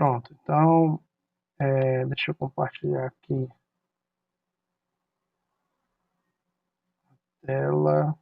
Pronto, então, deixa eu compartilhar aqui a tela.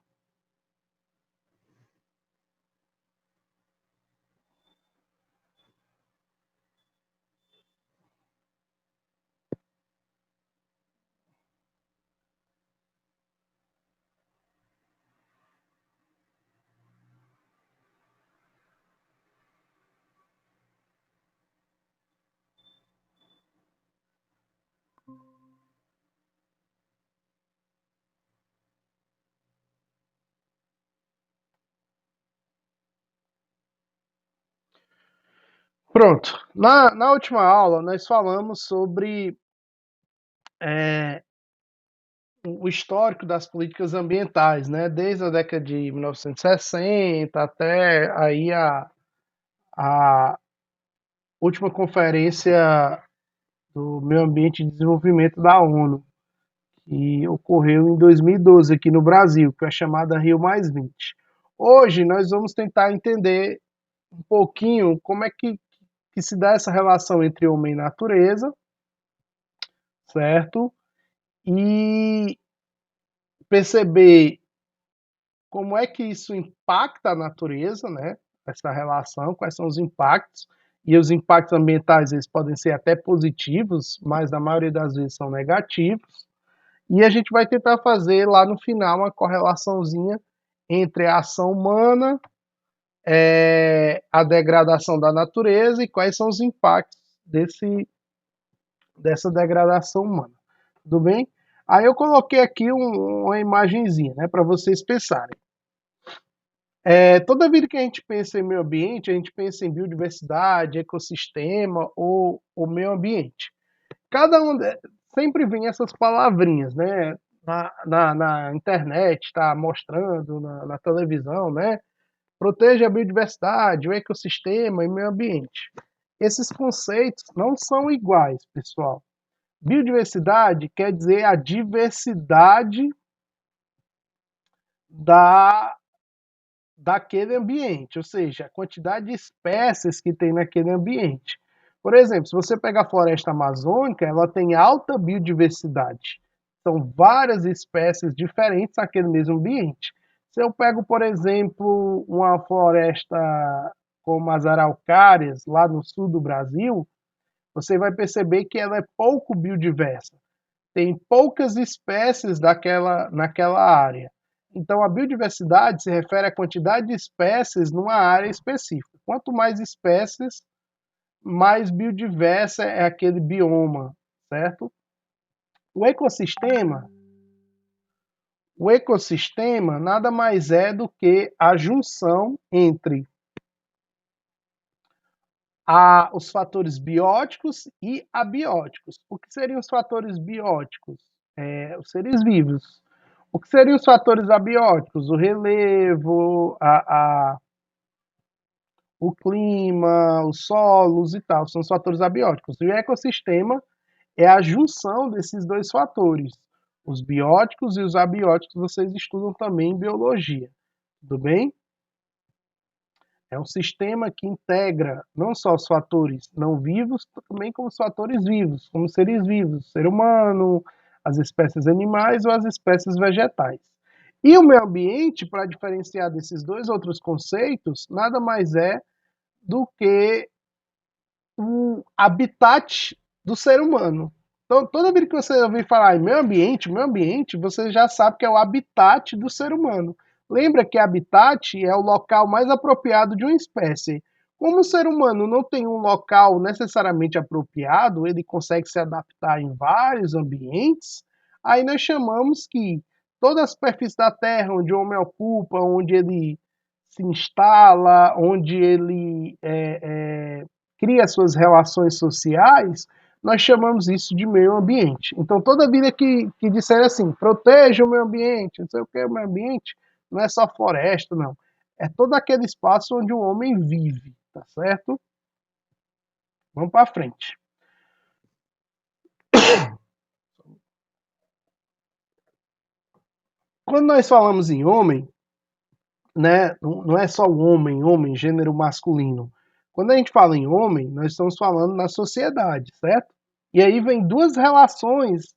Pronto, na última aula nós falamos sobre é, o histórico das políticas ambientais, né? Desde a década de 1960 até aí a última conferência do Meio Ambiente e Desenvolvimento da ONU, que ocorreu em 2012 aqui no Brasil, que é a chamada Rio+20. Hoje nós vamos tentar entender um pouquinho como é que se dá essa relação entre homem e natureza, certo? E perceber como é que isso impacta a natureza, né? Essa relação, quais são os impactos, e os impactos ambientais eles podem ser até positivos, mas na maioria das vezes são negativos. E a gente vai tentar fazer lá no final uma correlaçãozinha entre a ação humana, a degradação da natureza e quais são os impactos dessa degradação humana. Tudo bem? Aí eu coloquei aqui uma imagenzinha, né, para vocês pensarem. Toda vida que a gente pensa em meio ambiente, a gente pensa em biodiversidade, ecossistema ou meio ambiente. Cada um sempre vem essas palavrinhas, né? Na internet, está mostrando, na televisão, né? Proteja a biodiversidade, o ecossistema e o meio ambiente. Esses conceitos não são iguais, pessoal. Biodiversidade quer dizer a diversidade da daquele ambiente, ou seja, a quantidade de espécies que tem naquele ambiente. Por exemplo, se você pegar a floresta amazônica, ela tem alta biodiversidade. São várias espécies diferentes naquele mesmo ambiente. Se eu pego, por exemplo, uma floresta como as araucárias, lá no sul do Brasil, você vai perceber que ela é pouco biodiversa. Tem poucas espécies naquela área. Então, a biodiversidade se refere à quantidade de espécies numa área específica. Quanto mais espécies, mais biodiversa é aquele bioma, certo? O ecossistema, o ecossistema nada mais é do que a junção entre os fatores bióticos e abióticos. O que seriam os fatores bióticos? Os seres vivos. O que seriam os fatores abióticos? O relevo, o clima, os solos e tal, são os fatores abióticos. E o ecossistema é a junção desses dois fatores. Os bióticos e os abióticos vocês estudam também em biologia, tudo bem? É um sistema que integra não só os fatores não vivos, também como os fatores vivos, como seres vivos, ser humano, as espécies animais ou as espécies vegetais. E o meio ambiente, para diferenciar desses dois outros conceitos, nada mais é do que o habitat do ser humano. Então, toda vez que você ouvir falar em meio ambiente, você já sabe que é o habitat do ser humano. Lembra que habitat é o local mais apropriado de uma espécie. Como o ser humano não tem um local necessariamente apropriado, ele consegue se adaptar em vários ambientes, aí nós chamamos que toda a superfície da Terra, onde o homem ocupa, onde ele se instala, onde ele cria suas relações sociais, nós chamamos isso de meio ambiente. Então, toda vida que disser assim, proteja o meio ambiente, não sei o que, o meio ambiente, não é só floresta, não. É todo aquele espaço onde o homem vive, tá certo? Vamos para frente. Quando nós falamos em homem, né, não é só o homem, gênero masculino. Quando a gente fala em homem, nós estamos falando na sociedade, certo? E aí vem duas relações,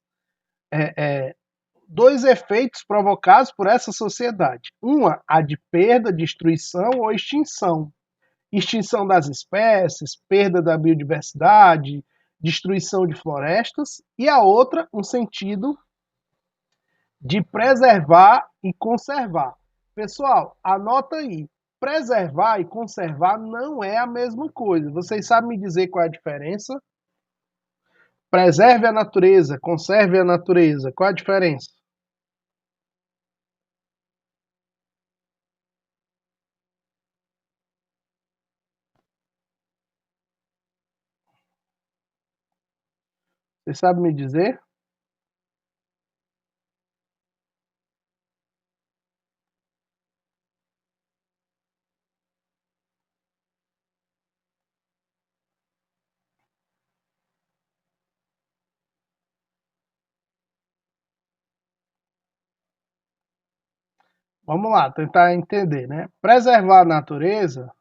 dois efeitos provocados por essa sociedade. Uma, a de perda, destruição ou extinção. Extinção das espécies, perda da biodiversidade, destruição de florestas. E a outra, um sentido de preservar e conservar. Pessoal, anota aí. Preservar e conservar não é a mesma coisa. Vocês sabem me dizer qual é a diferença? Preserve a natureza, conserve a natureza. Qual é a diferença? Vocês sabem me dizer? Vamos lá, tentar entender, né? Preservar a natureza.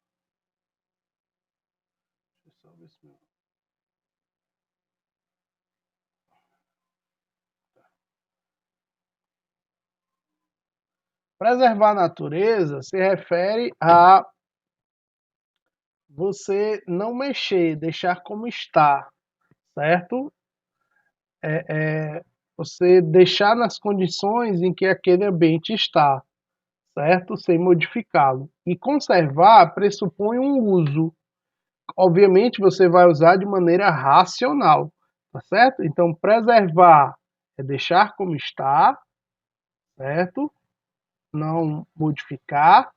Preservar a natureza se refere a você não mexer, deixar como está, certo? Você deixar nas condições em que aquele ambiente está, certo? Sem modificá-lo. E conservar pressupõe um uso. Obviamente você vai usar de maneira racional, tá certo? Então preservar é deixar como está, certo? Não modificar.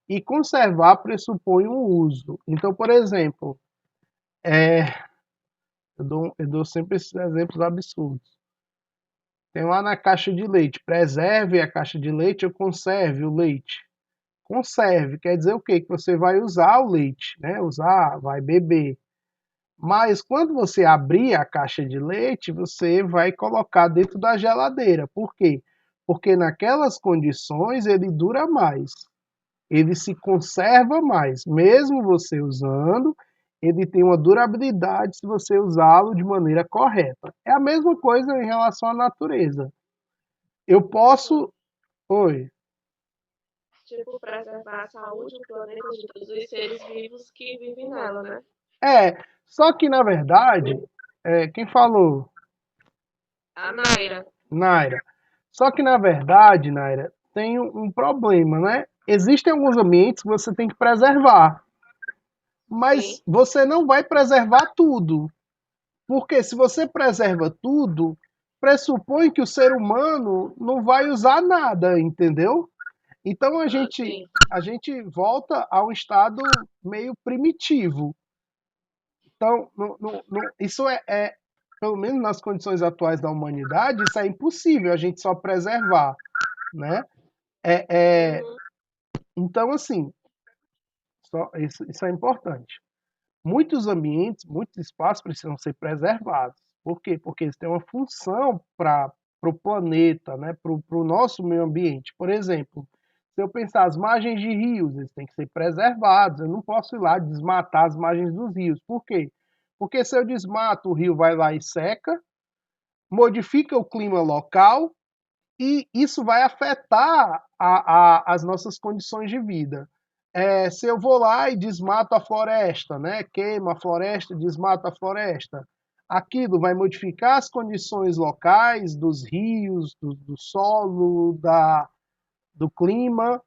E conservar pressupõe um uso. Então, por exemplo, eu dou sempre esses exemplos absurdos. Tem lá na caixa de leite, preserve a caixa de leite ou conserve o leite. Conserve quer dizer o quê? Que você vai usar o leite, né? Usar, vai beber. Mas quando você abrir a caixa de leite, você vai colocar dentro da geladeira. Por quê? Porque naquelas condições ele dura mais, ele se conserva mais. Mesmo você usando, ele tem uma durabilidade se você usá-lo de maneira correta. É a mesma coisa em relação à natureza. Eu posso. Oi. Tipo, preservar a saúde do planeta de todos os seres vivos que vivem nela, né? É, só que na verdade, quem falou? A Naira, Naira. Só que na verdade, Naira, tem um problema, né? Existem alguns ambientes que você tem que preservar, mas sim, você não vai preservar tudo. Porque se você preserva tudo, pressupõe que o ser humano não vai usar nada, entendeu? Então a ah, gente sim. a gente volta a um estado meio primitivo. Então, isso pelo menos nas condições atuais da humanidade, isso é impossível a gente só preservar, né? É, é, Uhum, então, assim, isso é importante. Muitos ambientes, muitos espaços precisam ser preservados. Por quê? Porque eles têm uma função para o planeta, né? Para o nosso meio ambiente. Por exemplo, se eu pensar as margens de rios, eles têm que ser preservados. Eu não posso ir lá desmatar as margens dos rios. Por quê? Porque se eu desmato, o rio vai lá e seca, modifica o clima local e isso vai afetar as nossas condições de vida. Se eu vou lá e desmato a floresta, né, queima a floresta, desmato a floresta, aquilo vai modificar as condições locais dos rios, do solo, do clima,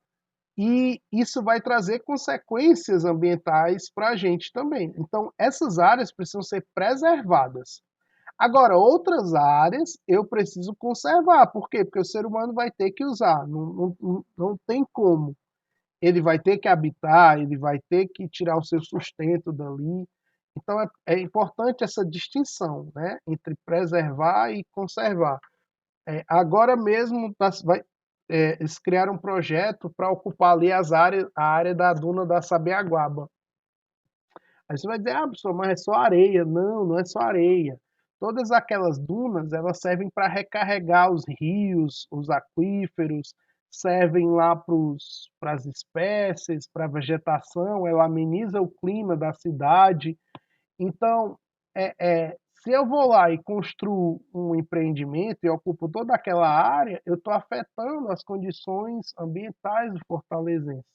e isso vai trazer consequências ambientais para a gente também. Então, essas áreas precisam ser preservadas. Agora, outras áreas eu preciso conservar. Por quê? Porque o ser humano vai ter que usar, não tem como. Ele vai ter que habitar, ele vai ter que tirar o seu sustento dali. Então, é importante essa distinção, né, entre preservar e conservar. Agora mesmo eles criaram um projeto para ocupar ali a área da duna da Sabiaguaba. Aí você vai dizer, ah, professor, mas é só areia. Não, não é só areia. Todas aquelas dunas, elas servem para recarregar os rios, os aquíferos, servem lá para as espécies, para a vegetação, ela ameniza o clima da cidade. Então, se eu vou lá e construo um empreendimento e ocupo toda aquela área, eu estou afetando as condições ambientais do fortalezense.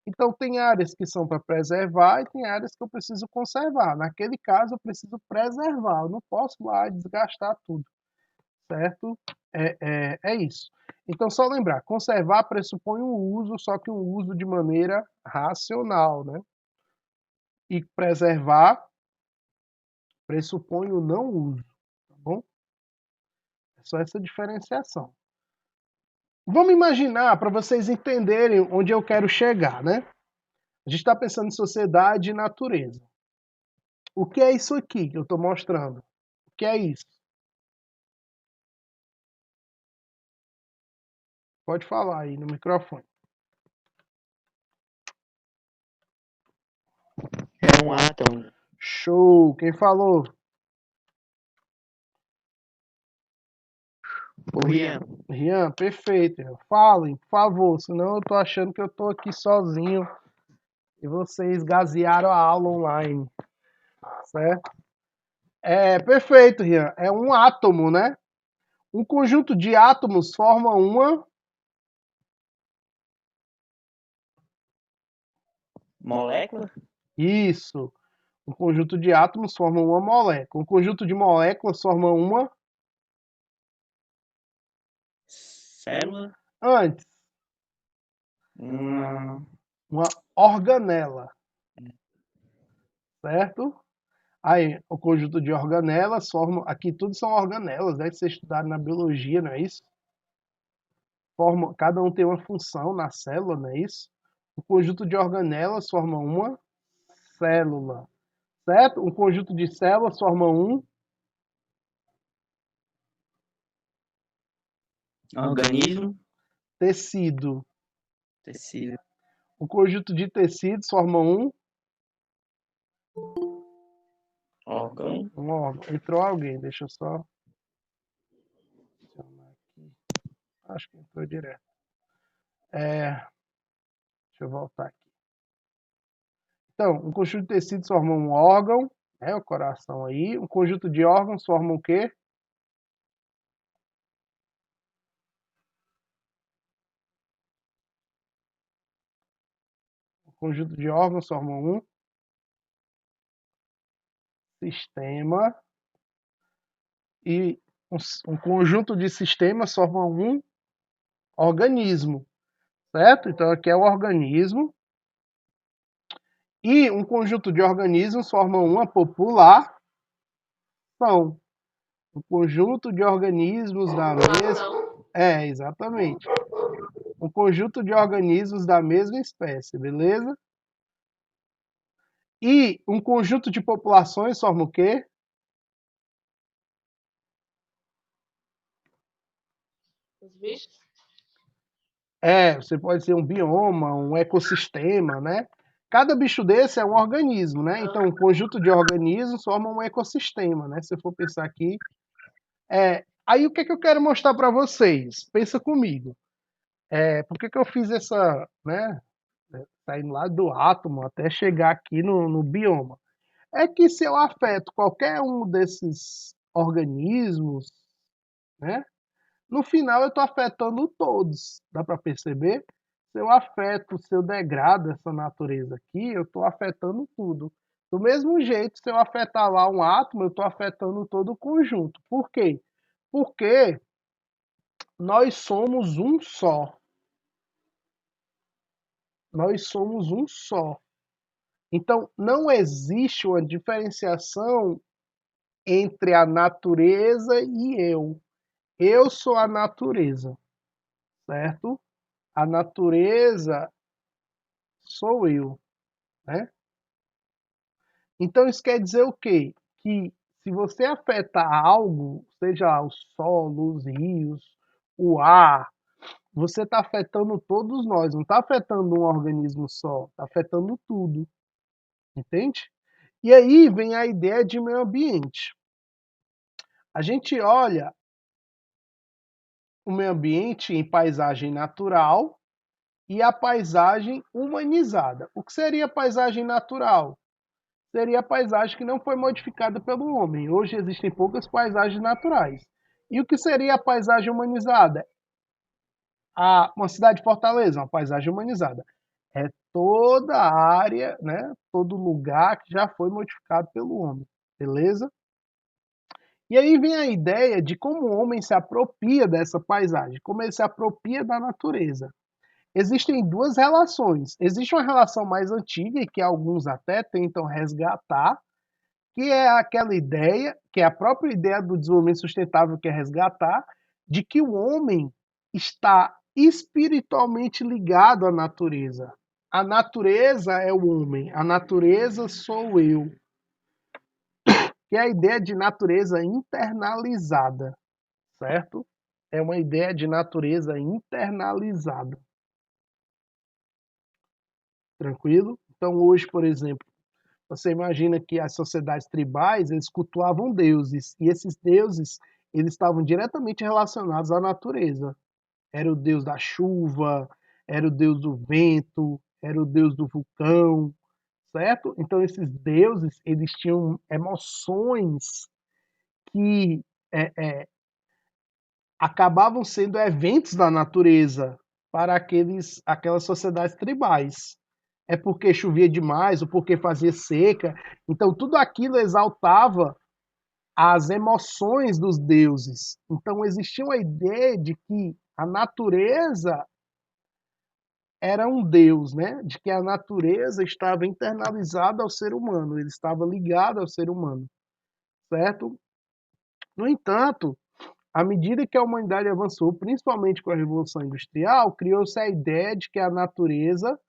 Então, tem áreas que são para preservar e tem áreas que eu preciso conservar. Naquele caso, eu preciso preservar, eu não posso lá desgastar tudo, certo? É isso. Então, só lembrar, conservar pressupõe um uso, só que um uso de maneira racional, né? E preservar pressupõe o não uso, tá bom? É só essa diferenciação. Vamos imaginar, para vocês entenderem onde eu quero chegar, né? A gente está pensando em sociedade e natureza. O que é isso aqui que eu estou mostrando? O que é isso? Pode falar aí no microfone. É um átomo. Show! Quem falou? O Rian. Rian, perfeito. Falem, por favor, senão eu tô achando que eu tô aqui sozinho e vocês gasearam a aula online, certo? Perfeito, Rian. É um átomo, né? Um conjunto de átomos forma uma Molécula? Isso. Um conjunto de átomos forma uma molécula. Um conjunto de moléculas forma uma Célula? antes, Uma... uma organela, certo? Aí, o conjunto de organelas forma. Aqui tudo são organelas, né? Que vocês estudaram na biologia, não é isso? Cada um tem uma função na célula, não é isso? O conjunto de organelas forma uma célula, certo? Um conjunto de células forma um Organismo? tecido. Tecido. Um conjunto de tecidos forma um Órgão? órgão. Entrou alguém, deixa eu só. Acho que entrou direto. Deixa eu voltar aqui. Então, um conjunto de tecidos forma um órgão, né? O coração aí. Um conjunto de órgãos forma o quê? Um conjunto de órgãos forma um sistema. E um conjunto de sistemas forma um organismo, certo? Então aqui é o organismo. E um conjunto de organismos forma uma população. Um conjunto de organismos da mesma. Exatamente. Um conjunto de organismos da mesma espécie, beleza? E um conjunto de populações forma o quê? Os bichos? Você pode ser um bioma, um ecossistema, né? Cada bicho desse é um organismo, né? Então, um conjunto de organismos forma um ecossistema, né? Se eu for pensar aqui. Aí, o que eu quero mostrar para vocês? Pensa comigo. Por que eu fiz essa, né? Saindo lá do átomo até chegar aqui no bioma? É que se eu afeto qualquer um desses organismos, né? No final eu estou afetando todos. Dá para perceber? Se eu afeto, se eu degrado essa natureza aqui, eu estou afetando tudo. Do mesmo jeito, se eu afetar lá um átomo, eu estou afetando todo o conjunto. Por quê? Porque nós somos um só. Nós somos um só. Então, não existe uma diferenciação entre a natureza e eu. Eu sou a natureza, certo? A natureza sou eu, né? Então isso quer dizer o quê? Que se você afeta algo, seja o solo, os rios, o ar, você está afetando todos nós, não está afetando um organismo só, está afetando tudo, entende? E aí vem a ideia de meio ambiente. A gente olha o meio ambiente em paisagem natural e a paisagem humanizada. O que seria a paisagem natural? Seria a paisagem que não foi modificada pelo homem. Hoje existem poucas paisagens naturais. E o que seria a paisagem humanizada? Uma cidade de Fortaleza, uma paisagem humanizada. É toda a área, né, todo lugar que já foi modificado pelo homem. Beleza? E aí vem a ideia de como o homem se apropria dessa paisagem, como ele se apropria da natureza. Existem duas relações. Existe uma relação mais antiga, e que alguns até tentam resgatar, que é aquela ideia, que é a própria ideia do desenvolvimento sustentável, que é resgatar, de que o homem está espiritualmente ligado à natureza. A natureza é o homem, a natureza sou eu. Que é a ideia de natureza internalizada, certo? É uma ideia de natureza internalizada. Tranquilo? Então hoje, por exemplo, você imagina que as sociedades tribais, eles cultuavam deuses, e esses deuses, eles estavam diretamente relacionados à natureza. Era o deus da chuva, era o deus do vento, era o deus do vulcão, certo? Então esses deuses, eles tinham emoções que acabavam sendo eventos da natureza para aquelas sociedades tribais. É porque chovia demais, ou porque fazia seca. Então, tudo aquilo exaltava as emoções dos deuses. Então, existia uma ideia de que a natureza era um deus, né? De que a natureza estava internalizada ao ser humano, ele estava ligado ao ser humano, certo? No entanto, à medida que a humanidade avançou, principalmente com a Revolução Industrial, criou-se a ideia de que a natureza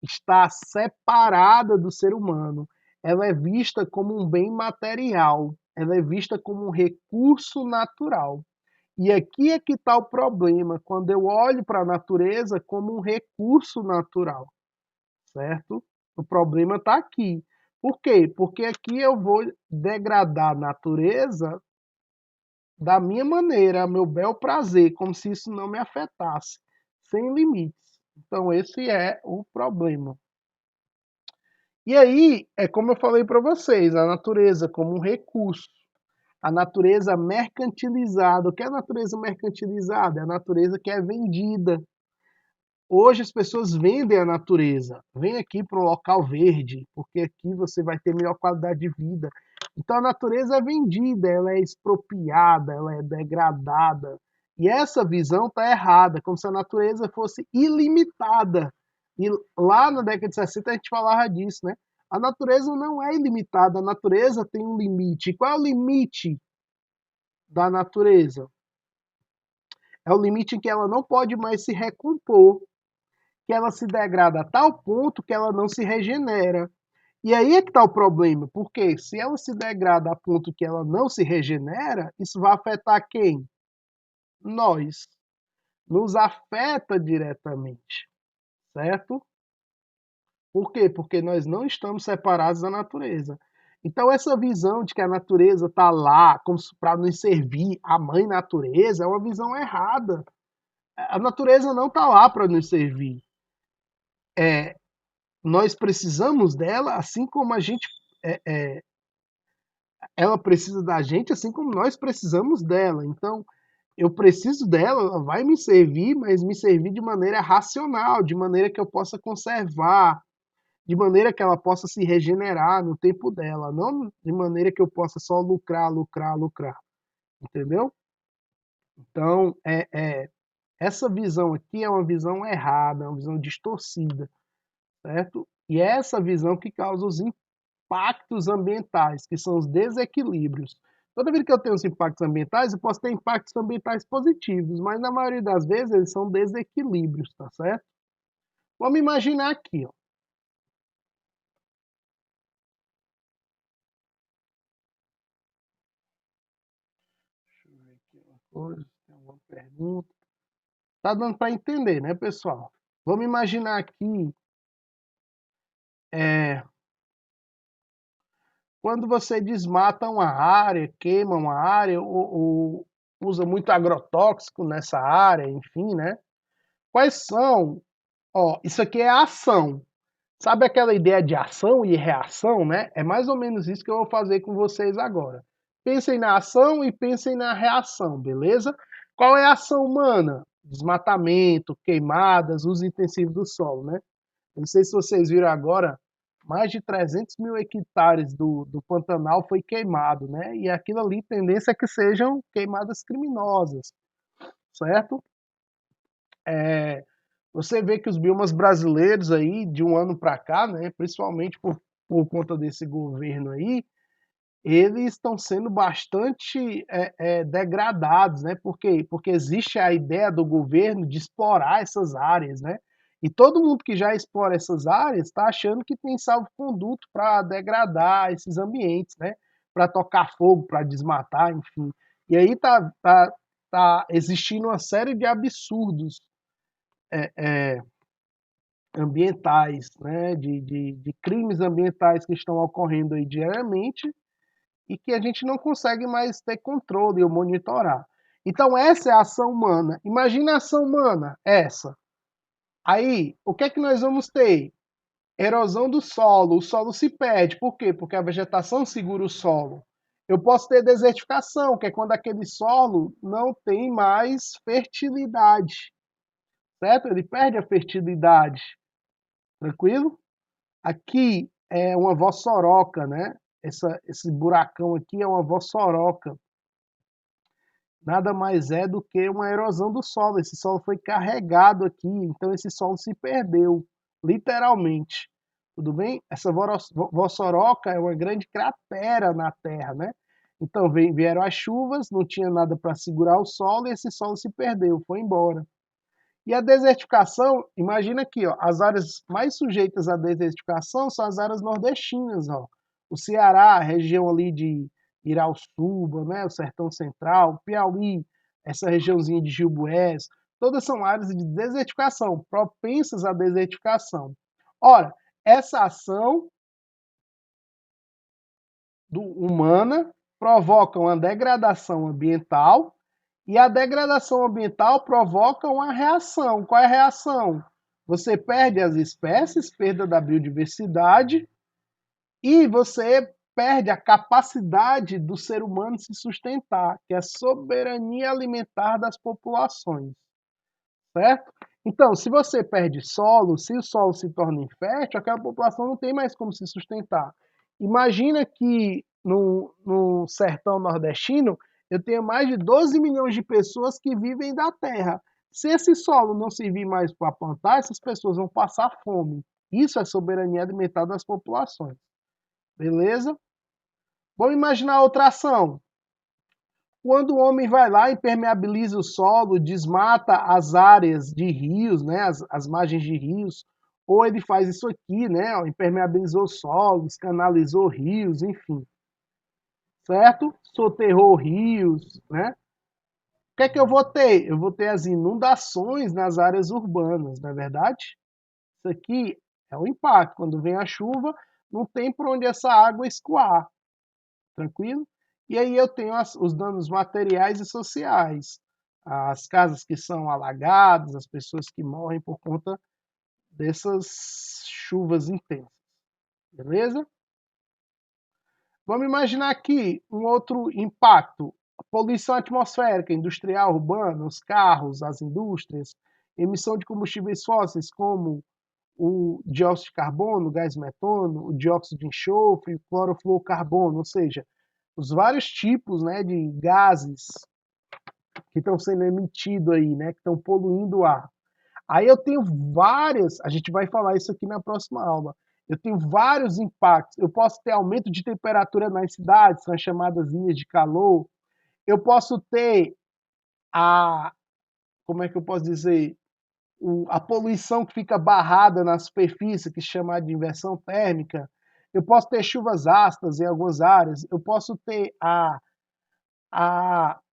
está separada do ser humano. Ela é vista como um bem material, ela é vista como um recurso natural. E aqui é que está o problema, quando eu olho para a natureza como um recurso natural, certo? O problema está aqui. Por quê? Porque aqui eu vou degradar a natureza da minha maneira, a meu bel prazer, como se isso não me afetasse, sem limites. Então, esse é o problema. E aí, é como eu falei para vocês, a natureza como um recurso, a natureza mercantilizada. O que é a natureza mercantilizada? É a natureza que é vendida. Hoje as pessoas vendem a natureza. Vem aqui para um local verde, porque aqui você vai ter melhor qualidade de vida. Então a natureza é vendida, ela é expropriada, ela é degradada. E essa visão está errada, como se a natureza fosse ilimitada. E lá na década de 60 a gente falava disso, né? A natureza não é ilimitada, a natureza tem um limite. E qual é o limite da natureza? É o limite em que ela não pode mais se recompor, que ela se degrada a tal ponto que ela não se regenera. E aí é que está o problema, porque se ela se degrada a ponto que ela não se regenera, isso vai afetar quem? Nós. Nos afeta diretamente, certo? Por quê? Porque nós não estamos separados da natureza. Então essa visão de que a natureza está lá como para nos servir, a mãe natureza, é uma visão errada. A natureza não está lá para nos servir. Nós precisamos dela, assim como a gente, ela precisa da gente, assim como nós precisamos dela. Então, eu preciso dela, ela vai me servir, mas me servir de maneira racional, de maneira que eu possa conservar, de maneira que ela possa se regenerar no tempo dela, não de maneira que eu possa só lucrar, lucrar, lucrar. Entendeu? Então, essa visão aqui é uma visão errada, é uma visão distorcida, certo? E é essa visão que causa os impactos ambientais, que são os desequilíbrios. Toda vez que eu tenho os impactos ambientais, eu posso ter impactos ambientais positivos, mas na maioria das vezes eles são desequilíbrios, tá certo? Vamos imaginar aqui, ó. Deixa eu ver aqui uma coisa, tem alguma pergunta. Tá dando para entender, né, pessoal? Vamos imaginar aqui, quando você desmata uma área, queima uma área, ou usa muito agrotóxico nessa área, enfim, né? Quais são, ó, isso aqui é ação. Sabe aquela ideia de ação e reação, né? É mais ou menos isso que eu vou fazer com vocês agora. Pensem na ação e pensem na reação, beleza? Qual é a ação humana? Desmatamento, queimadas, uso intensivo do solo, né? Eu não sei se vocês viram agora, mais de 300 mil hectares do Pantanal foi queimado, né? E aquilo ali, tendência é que sejam queimadas criminosas, certo? Você vê que os biomas brasileiros aí, de um ano para cá, né, principalmente por conta desse governo aí, eles estão sendo bastante degradados, né? Por quê? Porque existe a ideia do governo de explorar essas áreas, né? E todo mundo que já explora essas áreas está achando que tem salvo-conduto para degradar esses ambientes, né? Para tocar fogo, para desmatar, enfim. E aí tá existindo uma série de absurdos ambientais, né? De crimes ambientais que estão ocorrendo aí diariamente e que a gente não consegue mais ter controle ou monitorar. Então, essa é a ação humana. Imagina a ação humana, essa. Aí, o que é que nós vamos ter? Erosão do solo, o solo se perde. Por quê? Porque a vegetação segura o solo. Eu posso ter desertificação, que é quando aquele solo não tem mais fertilidade, certo? Ele perde a fertilidade, tranquilo? Aqui é uma vossoroca, né? Esse buracão aqui é uma vossoroca. Nada mais é do que uma erosão do solo. Esse solo foi carregado aqui, então esse solo se perdeu, literalmente. Tudo bem? Essa vossoroca é uma grande cratera na Terra, né? Então vieram as chuvas, não tinha nada para segurar o solo e esse solo se perdeu, foi embora. E a desertificação, imagina aqui, ó, as áreas mais sujeitas à desertificação são as áreas nordestinas, ó. O Ceará, a região ali de Irauçuba, né, o Sertão Central, Piauí, essa regiãozinha de Gilboés, todas são áreas de desertificação, propensas à desertificação. Ora, essa ação humana provoca uma degradação ambiental e a degradação ambiental provoca uma reação. Qual é a reação? Você perde as espécies, perda da biodiversidade, e você perde a capacidade do ser humano se sustentar, que é a soberania alimentar das populações, certo? Então, se você perde solo, se o solo se torna infértil, aquela população não tem mais como se sustentar. Imagina que no sertão nordestino eu tenho mais de 12 milhões de pessoas que vivem da terra. Se esse solo não servir mais para plantar, essas pessoas vão passar fome. Isso é soberania alimentar das populações. Beleza? Vamos imaginar outra ação. Quando o homem vai lá, impermeabiliza o solo, desmata as áreas de rios, né, as margens de rios, ou ele faz isso aqui, né, ó, impermeabilizou solos, canalizou rios, enfim, certo? Soterrou rios, né? O que é que eu vou ter? Eu vou ter as inundações nas áreas urbanas, não é verdade? Isso aqui é o impacto. Quando vem a chuva, não tem por onde essa água escoar, tranquilo? E aí eu tenho os danos materiais e sociais, as casas que são alagadas, as pessoas que morrem por conta dessas chuvas intensas, beleza? Vamos imaginar aqui um outro impacto, a poluição atmosférica, industrial, urbana, os carros, as indústrias, emissão de combustíveis fósseis como o dióxido de carbono, o gás metano, o dióxido de enxofre, o clorofluorcarbono, ou seja, os vários tipos, né, de gases que estão sendo emitidos aí, né, que estão poluindo o ar. Aí eu tenho várias, a gente vai falar isso aqui na próxima aula. Eu tenho vários impactos. Eu posso ter aumento de temperatura nas cidades, são as chamadas ilhas de calor. Eu posso ter como é que eu posso dizer, a poluição que fica barrada na superfície, que se chama de inversão térmica. Eu posso ter chuvas ácidas em algumas áreas. Eu posso ter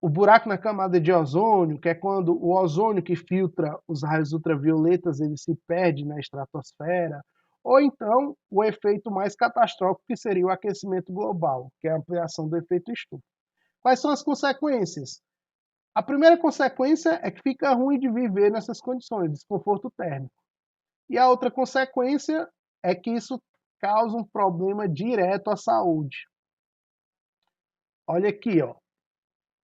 o buraco na camada de ozônio, que é quando o ozônio que filtra os raios ultravioletas ele se perde na estratosfera, ou então o efeito mais catastrófico, que seria o aquecimento global, que é a ampliação do efeito estufa. Quais são as consequências? A primeira consequência é que fica ruim de viver nessas condições, desconforto térmico. E a outra consequência é que isso causa um problema direto à saúde. Olha aqui, ó.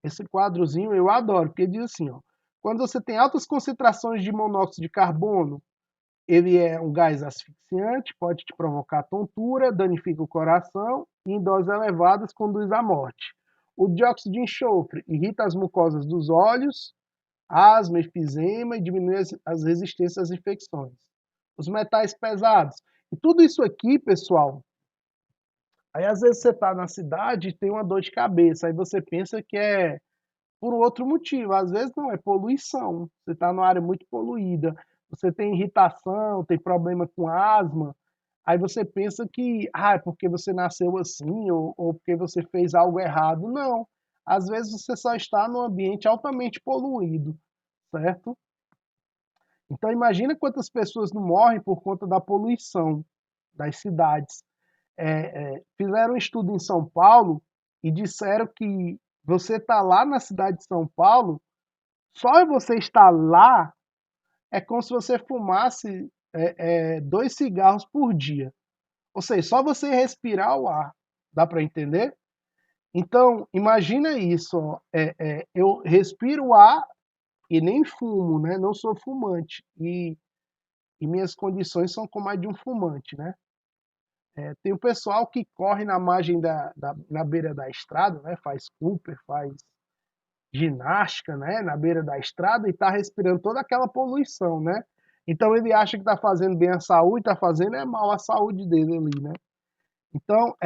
Esse quadrozinho eu adoro, porque diz assim, ó, quando você tem altas concentrações de monóxido de carbono, ele é um gás asfixiante, pode te provocar tontura, danifica o coração e em doses elevadas conduz à morte. O dióxido de enxofre irrita as mucosas dos olhos, asma, efizema e diminui as resistências às infecções. Os metais pesados. E tudo isso aqui, pessoal, aí às vezes você está na cidade e tem uma dor de cabeça, aí você pensa que é por outro motivo, às vezes não, é poluição. Você está numa área muito poluída, você tem irritação, tem problema com asma, aí você pensa que é porque você nasceu assim ou porque você fez algo errado. Não, às vezes você só está num ambiente altamente poluído, certo? Então imagina quantas pessoas não morrem por conta da poluição das cidades. Fizeram um estudo em São Paulo e disseram que você está lá na cidade de São Paulo, só você estar lá é como se você fumasse 2 cigarros por dia. Ou seja, só você respirar o ar. Dá para entender? Então, imagina isso. Ó, eu respiro o ar e nem fumo, né? Não sou fumante. E minhas condições são como a de um fumante, né? Tem o pessoal que corre na margem na beira da estrada, né? Faz Cooper, faz ginástica, né? Na beira da estrada e está respirando toda aquela poluição, né? Então ele acha que está fazendo bem à saúde, está fazendo mal à saúde dele ali, né? Então,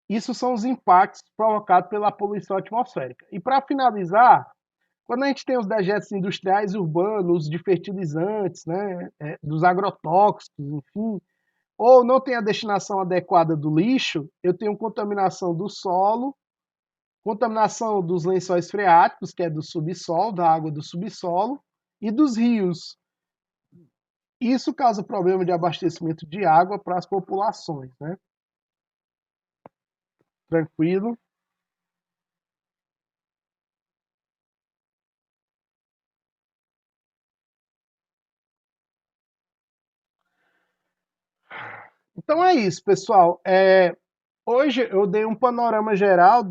isso são os impactos provocados pela poluição atmosférica. E para finalizar, quando a gente tem os dejetos industriais urbanos, de fertilizantes, né, dos agrotóxicos, enfim, ou não tem a destinação adequada do lixo, eu tenho contaminação do solo, contaminação dos lençóis freáticos, que é do subsolo, da água do subsolo, e dos rios. Isso causa problema de abastecimento de água para as populações, né? Tranquilo? Então é isso, pessoal. Hoje eu dei um panorama geral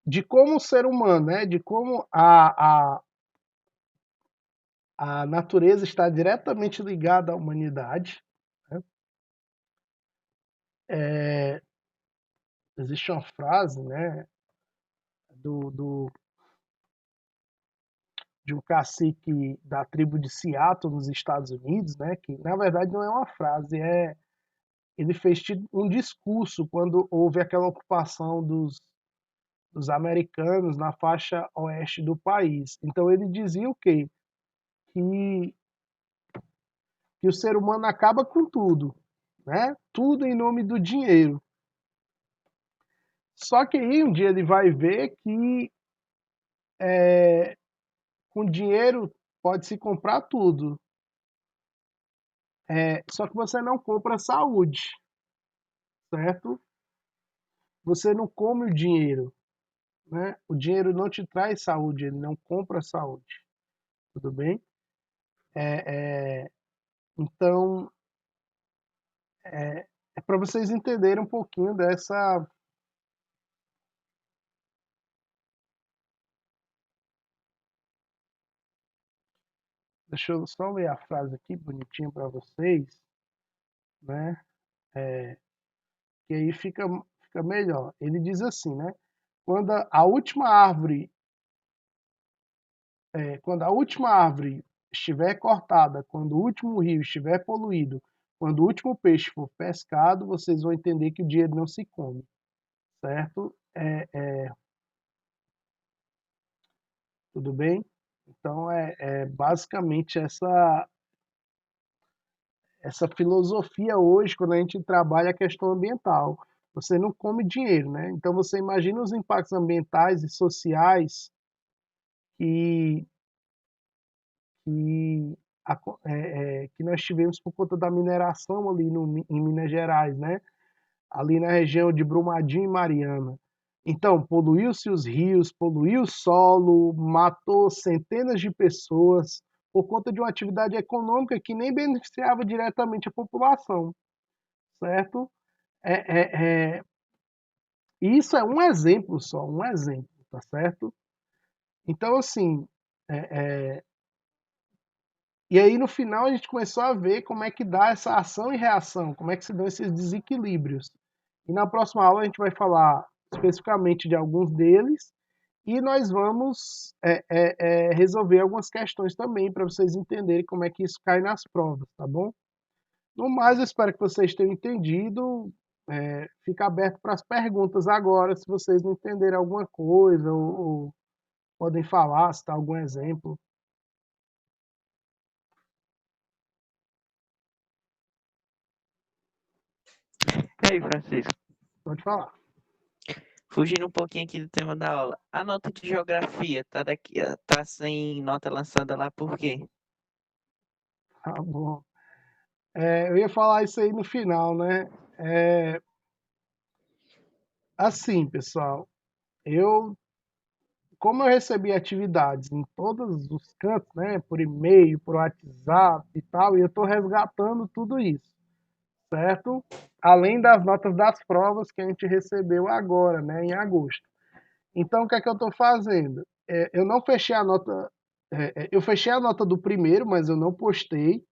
de como o ser humano, né, de como a natureza está diretamente ligada à humanidade. Né? Existe uma frase, né, do de um cacique da tribo de Seattle, nos Estados Unidos, né, que na verdade não é uma frase, ele fez um discurso quando houve aquela ocupação dos americanos na faixa oeste do país. Então ele dizia o quê? Que o ser humano acaba com tudo, né? Tudo em nome do dinheiro. Só que aí um dia ele vai ver que com dinheiro pode se comprar tudo. Só que você não compra saúde, certo? Você não come o dinheiro, né? O dinheiro não te traz saúde, ele não compra saúde, tudo bem? Então, é para vocês entenderem um pouquinho dessa. Deixa eu só ler a frase aqui bonitinho para vocês, né? Que aí fica melhor. Ele diz assim, né? Quando a última árvore, quando a última árvore estiver cortada, quando o último rio estiver poluído, quando o último peixe for pescado, vocês vão entender que o dinheiro não se come, certo? Tudo bem? Então é basicamente essa filosofia hoje, quando a gente trabalha a questão ambiental. Você não come dinheiro, né? Então você imagina os impactos ambientais e sociais que, que, que nós tivemos por conta da mineração ali em Minas Gerais, né? Ali na região de Brumadinho e Mariana. Então, poluiu-se os rios, poluiu o solo, matou centenas de pessoas por conta de uma atividade econômica que nem beneficiava diretamente a população, certo? É, é, isso é um exemplo só, um exemplo, tá certo? Então, assim, é, e aí no final a gente começou a ver como é que dá essa ação e reação, como é que se dão esses desequilíbrios. E na próxima aula a gente vai falar especificamente de alguns deles e nós vamos resolver algumas questões também para vocês entenderem como é que isso cai nas provas, tá bom? No mais, eu espero que vocês tenham entendido. Fica aberto para as perguntas agora, se vocês não entenderem alguma coisa ou podem falar, citar algum exemplo. E aí, Francisco, Pode falar. fugindo um pouquinho aqui do tema da aula. A nota de geografia tá sem nota lançada lá por quê? Tá bom. Eu ia falar isso aí no final, né? Assim, pessoal, como eu recebi atividades em todos os cantos, né? Por e-mail, por WhatsApp e tal, e eu estou resgatando tudo isso, certo? Além das notas das provas que a gente recebeu agora, né? Em agosto. Então, o que é que eu estou fazendo? Eu não fechei a nota. Eu fechei a nota do primeiro, mas eu não postei.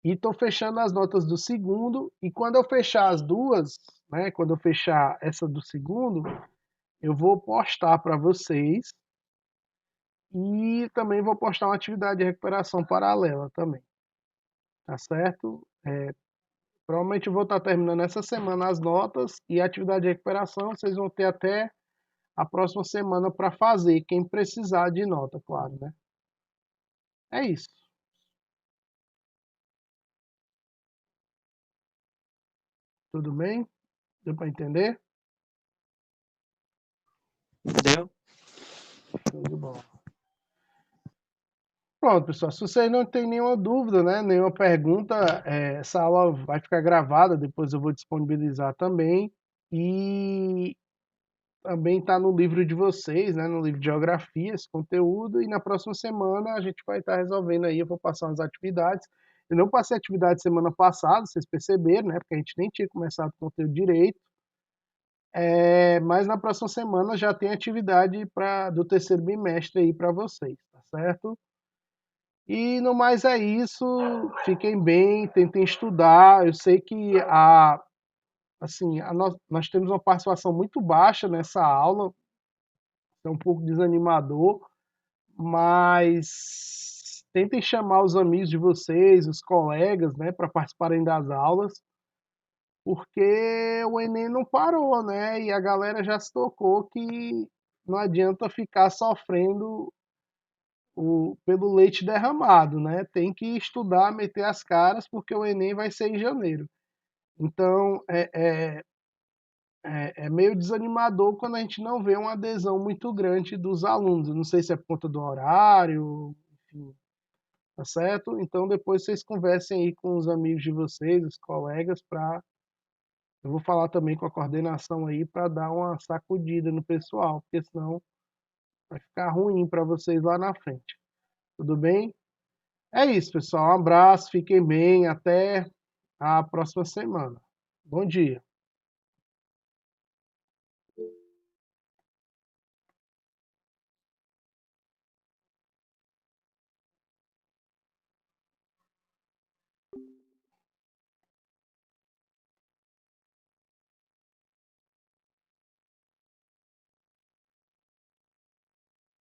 E estou fechando as notas do segundo. E quando eu fechar as duas, né? Quando eu fechar essa do segundo, eu vou postar para vocês. E também vou postar uma atividade de recuperação paralela também. Tá certo? Provavelmente eu vou estar terminando essa semana as notas e a atividade de recuperação vocês vão ter até a próxima semana para fazer, quem precisar de nota, claro, né? É isso. Tudo bem? Deu para entender? Entendeu? Show de bola. Pronto, pessoal. Se vocês não têm nenhuma dúvida, né, nenhuma pergunta, essa aula vai ficar gravada, depois eu vou disponibilizar também. E também está no livro de vocês, né, no livro de geografia, esse conteúdo. E na próxima semana a gente vai estar resolvendo aí, eu vou passar umas atividades. Eu não passei atividade semana passada, vocês perceberam, né, porque a gente nem tinha começado o conteúdo direito. Mas na próxima semana já tem atividade do terceiro bimestre aí para vocês, tá certo? E no mais é isso. Fiquem bem, tentem estudar. Eu sei que nós temos uma participação muito baixa nessa aula, é um pouco desanimador, mas tentem chamar os amigos de vocês, os colegas, né, para participarem das aulas, porque o Enem não parou, né? E a galera já se tocou que não adianta ficar sofrendo pelo leite derramado, né? Tem que estudar, meter as caras, porque o Enem vai ser em janeiro. Então, é meio desanimador quando a gente não vê uma adesão muito grande dos alunos. Eu não sei se é por conta do horário, enfim, tá certo? Então, depois vocês conversem aí com os amigos de vocês, os colegas, para eu vou falar também com a coordenação aí para dar uma sacudida no pessoal, porque senão vai ficar ruim para vocês lá na frente. Tudo bem? É isso, pessoal. Um abraço, fiquem bem, até a próxima semana. Bom dia.